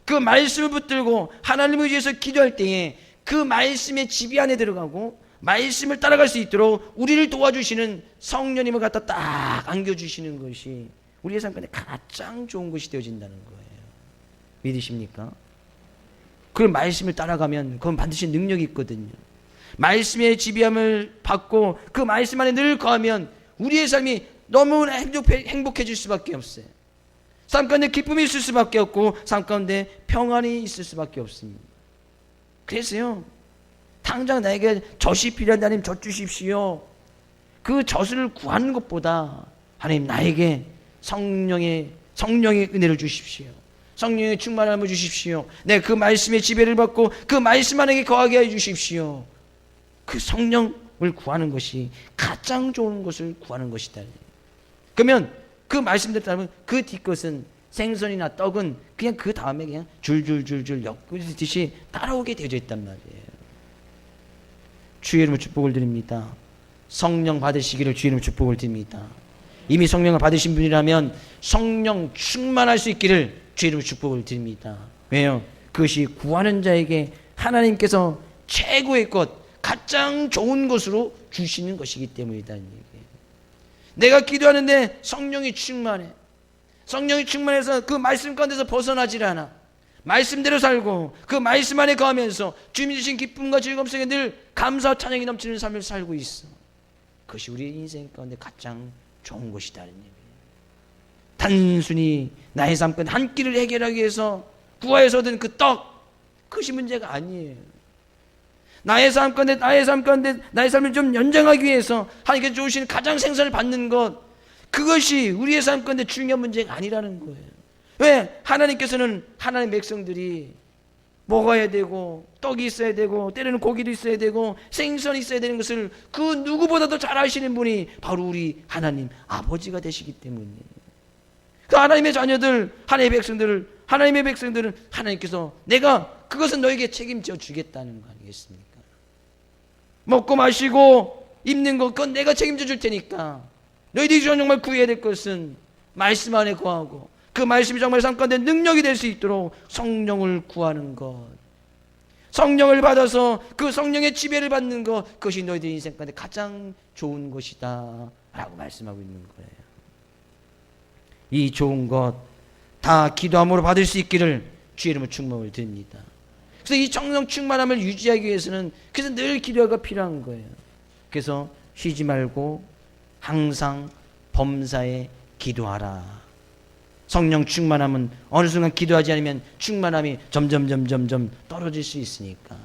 그 말씀을 붙들고 하나님을 위해서 기도할 때에 그 말씀의 지배 안에 들어가고 말씀을 따라갈 수 있도록 우리를 도와주시는 성령님을 갖다 딱 안겨주시는 것이 우리의 삶 가운데 가장 좋은 것이 되어진다는 거예요. 믿으십니까? 그 말씀을 따라가면 그건 반드시 능력이 있거든요. 말씀의 지배함을 받고 그 말씀 안에 늘 거하면 우리의 삶이 너무 행복해질 수밖에 없어요. 삶 가운데 기쁨이 있을 수밖에 없고 삶 가운데 평안이 있을 수밖에 없습니다. 그래서요, 당장 나에게 젖이 필요한데 하나님 젖 주십시오. 그 젖을 구하는 것보다 하나님 나에게 성령의 은혜를 주십시오. 성령의 충만함을 주십시오. 내 그 말씀의 지배를 받고 그 말씀 안에 거하게 해 주십시오. 그 성령을 구하는 것이 가장 좋은 것을 구하는 것이다. 그러면 그 말씀대로 따르면 그 뒷것은 생선이나 떡은 그냥 그 다음에 그냥 줄줄줄줄 엮듯이 따라오게 되어져 있단 말이에요. 주의 이름으로 축복을 드립니다. 성령 받으시기를 주의 이름으로 축복을 드립니다. 이미 성령을 받으신 분이라면 성령 충만할 수 있기를 주의 이름으로 축복을 드립니다. 왜요? 그것이 구하는 자에게 하나님께서 최고의 것, 가장 좋은 것으로 주시는 것이기 때문이다. 내가 기도하는데 성령이 충만해. 성령이 충만해서 그 말씀 가운데서 벗어나질 않아. 말씀대로 살고 그 말씀 안에 거하면서 주님이 주신 기쁨과 즐거움 속에 늘 감사와 찬양이 넘치는 삶을 살고 있어. 그것이 우리 인생 가운데 가장 좋은 것이다는 얘기예요. 단순히 나의 삶 가운데 한 끼를 해결하기 위해서 구하여서 얻은 그 떡, 그것이 문제가 아니에요. 나의 삶 가운데 나의 삶을 좀 연장하기 위해서 하나님께서 주시는 가장 생선을 받는 것, 그것이 우리의 삶 가운데 중요한 문제가 아니라는 거예요. 왜? 하나님께서는 하나님의 백성들이 먹어야 되고 떡이 있어야 되고 때로는 고기도 있어야 되고 생선이 있어야 되는 것을 그 누구보다도 잘 아시는 분이 바로 우리 하나님 아버지가 되시기 때문이에요. 그 하나님의 자녀들, 하나님의 백성들은 하나님께서 내가 그것은 너에게 책임져 주겠다는 거 아니겠습니까? 먹고 마시고 입는 것, 그건 내가 책임져 줄 테니까 너희들이 정말 구해야 될 것은 말씀 안에 거하고 그 말씀이 정말 삶 가운데 능력이 될 수 있도록 성령을 구하는 것, 성령을 받아서 그 성령의 지배를 받는 것, 그것이 너희들 인생 가운데 가장 좋은 것이다 라고 말씀하고 있는 거예요. 이 좋은 것 다 기도함으로 받을 수 있기를 주의 이름으로 축복을 드립니다. 그래서 이 성령 충만함을 유지하기 위해서는 그래서 늘 기도가 필요한 거예요. 그래서 쉬지 말고 항상 범사에 기도하라. 성령 충만함은 어느 순간 기도하지 않으면 충만함이 점점 떨어질 수 있으니까,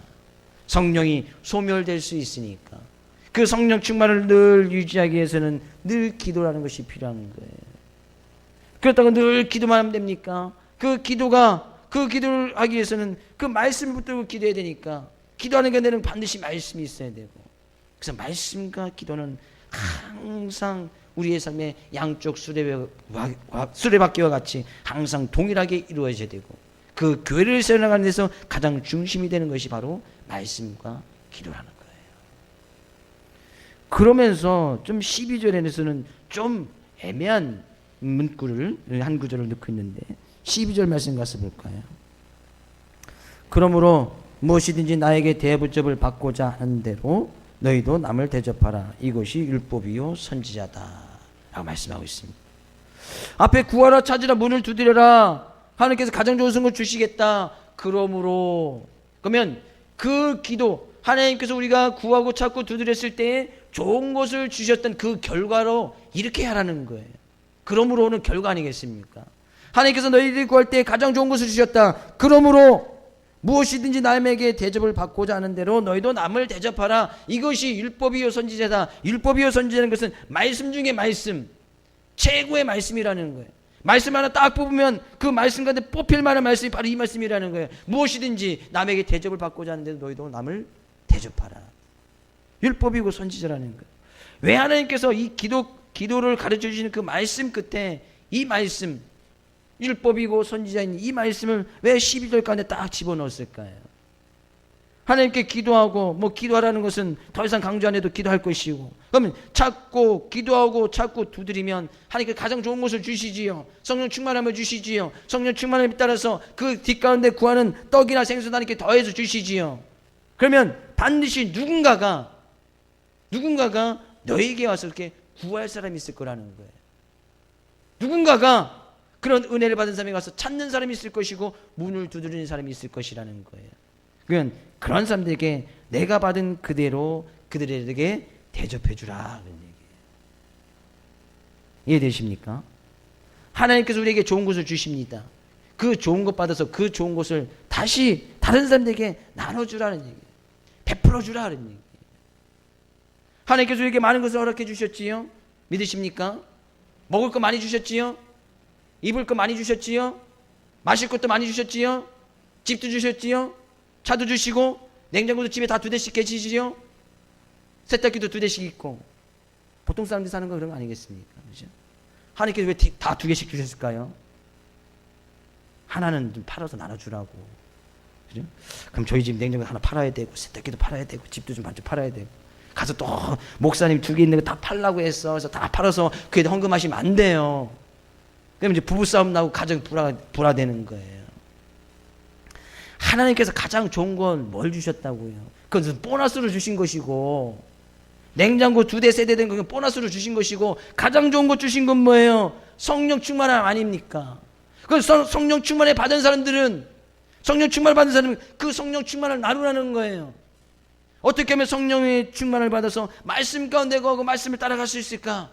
성령이 소멸될 수 있으니까 그 성령 충만을 늘 유지하기 위해서는 늘 기도라는 것이 필요한 거예요. 그렇다고 늘 기도만 하면 됩니까? 그 기도를 하기 위해서는 그 말씀을 붙들고 기도해야 되니까, 기도하는 데는 반드시 말씀이 있어야 되고, 그래서 말씀과 기도는 항상 우리의 삶의 양쪽 수레바퀴와 같이 항상 동일하게 이루어져야 되고, 그 교회를 세워나가는 데서 가장 중심이 되는 것이 바로 말씀과 기도라는 거예요. 그러면서 좀 12절에서는 좀 애매한 문구를 한 구절을 넣고 있는데 12절 말씀 가서 볼까요? 그러므로 무엇이든지 나에게 대부접을 받고자 하는 대로 너희도 남을 대접하라. 이것이 율법이요 선지자다 라고 말씀하고 있습니다. 앞에 구하라, 찾으라, 문을 두드려라, 하나님께서 가장 좋은 선물 주시겠다. 그러므로, 그러면 그 기도, 하나님께서 우리가 구하고 찾고 두드렸을 때 좋은 것을 주셨던 그 결과로 이렇게 하라는 거예요. 그러므로는 결과 아니겠습니까? 하나님께서 너희들이 구할 때 가장 좋은 것을 주셨다. 그러므로 무엇이든지 남에게 대접을 받고자 하는 대로 너희도 남을 대접하라. 이것이 율법이요 선지자다. 율법이요 선지자는 것은 말씀 중에 말씀, 최고의 말씀이라는 거예요. 말씀 하나 딱 뽑으면 그 말씀 가운데 뽑힐 만한 말씀이 바로 이 말씀이라는 거예요. 무엇이든지 남에게 대접을 받고자 하는 대로 너희도 남을 대접하라. 율법이고 선지자라는 거예요. 왜 하나님께서 이 기도를 가르쳐 주시는 그 말씀 끝에 이 말씀, 율법이고 선지자인 이 말씀을 왜 12절 가운데 딱 집어넣었을까요? 하나님께 기도하고 기도하라는 것은 더 이상 강조 안 해도 기도할 것이고, 그러면 찾고 기도하고 찾고 두드리면 하나님께 가장 좋은 것을 주시지요. 성령 충만함을 주시지요. 성령 충만함에 따라서 그 뒷가운데 구하는 떡이나 생선 하나님께 더해서 주시지요. 그러면 반드시 누군가가 너에게 와서 이렇게 구할 사람이 있을 거라는 거예요. 누군가가 그런 은혜를 받은 사람이 가서 찾는 사람이 있을 것이고 문을 두드리는 사람이 있을 것이라는 거예요. 그러면 그런 사람들에게 내가 받은 그대로 그들에게 대접해 주라 그런 얘기예요. 이해되십니까? 하나님께서 우리에게 좋은 것을 주십니다. 그 좋은 것 받아서 그 좋은 것을 다시 다른 사람들에게 나눠주라는 얘기예요. 베풀어 주라는 얘기예요. 하나님께서 우리에게 많은 것을 허락해 주셨지요. 믿으십니까? 먹을 거 많이 주셨지요. 입을 거 많이 주셨지요. 마실 것도 많이 주셨지요. 집도 주셨지요. 차도 주시고 냉장고도 집에 다 2대씩 계시지요. 세탁기도 2대씩 있고. 보통 사람들이 사는 거 그런 거 아니겠습니까? 그렇죠? 하나님께서 왜 다 2개씩 주셨을까요? 하나는 좀 팔아서 나눠주라고. 그죠? 그럼 저희 집 냉장고 하나 팔아야 되고, 세탁기도 팔아야 되고, 집도 좀 반쯤 팔아야 되고. 가서 또 목사님 2개 있는 거 다 팔라고 했어. 그래서 다 팔아서 그에 헌금하시면 안 돼요. 그러면 이제 부부싸움 나고 가정이 불화되는 거예요. 하나님께서 가장 좋은 건 뭘 주셨다고요? 그건 보너스로 주신 것이고, 냉장고 2대 세대 된 건 보너스로 주신 것이고, 가장 좋은 거 주신 건 뭐예요? 성령 충만함 아닙니까? 그 성령 충만을 받은 사람들은, 성령 충만을 받은 사람은 그 성령 충만을 나누라는 거예요. 어떻게 하면 성령의 충만을 받아서 말씀 가운데 거하고 말씀을 따라갈 수 있을까?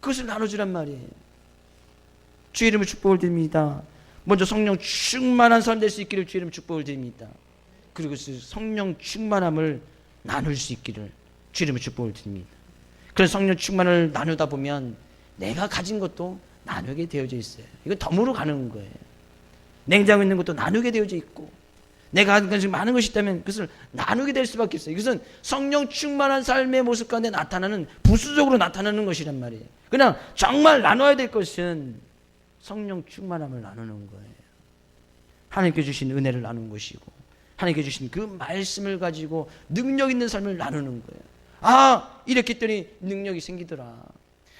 그것을 나눠주란 말이에요. 주의 이름으로 축복을 드립니다. 먼저 성령 충만한 사람 될 수 있기를 주의 이름으로 축복을 드립니다. 그리고 그 성령 충만함을 나눌 수 있기를 주의 이름으로 축복을 드립니다. 그런 성령 충만을 나누다 보면 내가 가진 것도 나누게 되어져 있어요. 이건 덤으로 가는 거예요. 냉장고에 있는 것도 나누게 되어져 있고, 내가 가진 것이 많은 것이 있다면 그것을 나누게 될 수밖에 없어요. 이것은 성령 충만한 삶의 모습 가운데 나타나는, 부수적으로 나타나는 것이란 말이에요. 그냥 정말 나눠야 될 것은 성령 충만함을 나누는 거예요. 하나님께 주신 은혜를 나누는 것이고, 하나님께 주신 그 말씀을 가지고 능력 있는 삶을 나누는 거예요. 아, 이렇게 했더니 능력이 생기더라.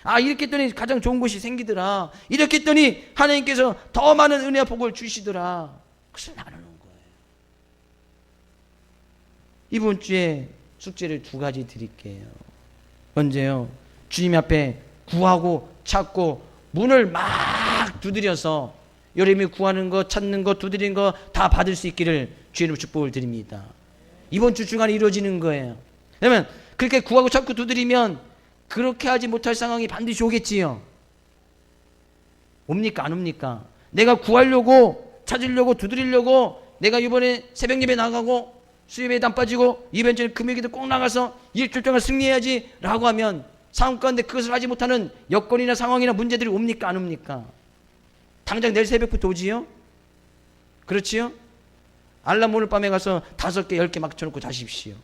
아, 이렇게 했더니 가장 좋은 것이 생기더라. 이렇게 했더니 하나님께서 더 많은 은혜와 복을 주시더라. 그것을 나누는 거예요. 이번 주에 숙제를 2가지 드릴게요. 먼저요, 주님 앞에 구하고 찾고 문을 막 두드려서 여러분이 구하는 거, 찾는 거, 두드리는 거 다 받을 수 있기를 주님으로 축복을 드립니다. 이번 주 중간에 이루어지는 거예요. 왜냐면 그렇게 구하고 찾고 두드리면 그렇게 하지 못할 상황이 반드시 오겠지요. 옵니까 안 옵니까? 내가 구하려고, 찾으려고, 두드리려고 내가 이번에 새벽 예배 나가고 수요일에 안 빠지고 이번 주에 금요일에도 꼭 나가서 일주일 동안 승리해야지 라고 하면 상황 가운데 그것을 하지 못하는 여건이나 상황이나 문제들이 옵니까 안 옵니까? 당장 내일 새벽부터 오지요? 그렇지요? 알람 오늘 밤에 가서 5개 10개 막 쳐놓고 자십시오.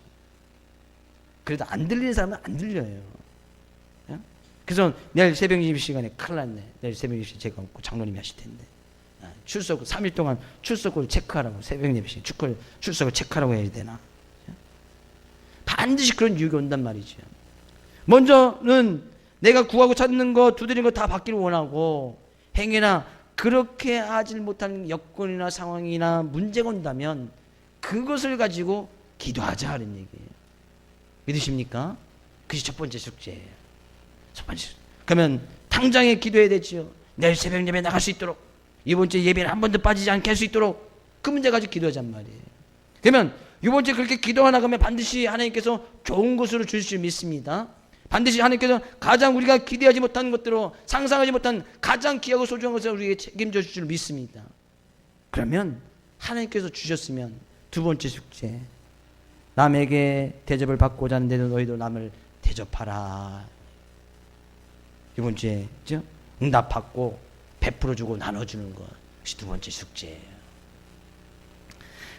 그래도 안 들리는 사람은 안 들려요. 그래서 내일 새벽 예배 시간에 큰일 났네. 내일 새벽 예배 제가 없고 장로님이 하실 텐데, 출석 3일 동안 출석을 체크하라고, 새벽 예배 시간 출석을 체크하라고 해야 되나? 반드시 그런 유혹이 온단 말이죠. 먼저는 내가 구하고 찾는 거, 두드리는 거 다 받기를 원하고, 행여나 그렇게 하지 못하는 여건이나 상황이나 문제가 온다면 그것을 가지고 기도하자 하는 얘기예요. 믿으십니까? 그것이 첫 번째 숙제예요. 첫 번째. 그러면 당장에 기도해야 되지요. 내일 새벽 예배 나갈 수 있도록, 이번 주에 예배는 한 번도 빠지지 않게 할 수 있도록 그 문제 가지고 기도하잔 말이에요. 그러면 이번 주에 그렇게 기도하나 가면 반드시 하나님께서 좋은 것으로 주실 줄 믿습니다. 반드시 하나님께서 가장 우리가 기대하지 못한 것들로, 상상하지 못한 가장 귀하고 소중한 것을 우리에게 책임져 주실 줄 믿습니다. 그러면 하나님께서 주셨으면 2번째 숙제, 남에게 대접을 받고자 하는데도 너희도 남을 대접하라. 이번 주에 응답받고 베풀어주고 나눠주는 것이 2번째 숙제예요.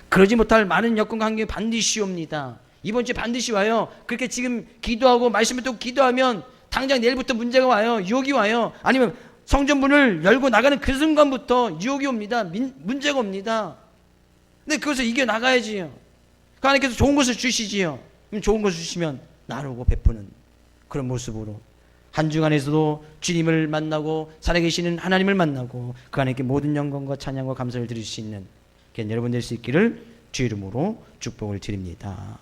그러지 못할 많은 여건과 환경이 반드시 옵니다. 이번 주에 반드시 와요. 그렇게 지금 기도하고 말씀을 듣고 기도하면 당장 내일부터 문제가 와요. 유혹이 와요. 아니면 성전문을 열고 나가는 그 순간부터 유혹이 옵니다. 문제가 옵니다. 근데 그것을 이겨나가야지요. 그 하나님께서 좋은 것을 주시지요. 그럼 좋은 것을 주시면 나누고 베푸는 그런 모습으로 한 주간에서도 주님을 만나고 살아계시는 하나님을 만나고 그 하나님께 모든 영광과 찬양과 감사를 드릴 수 있는 여러분 될 수 있기를 주 이름으로 축복을 드립니다.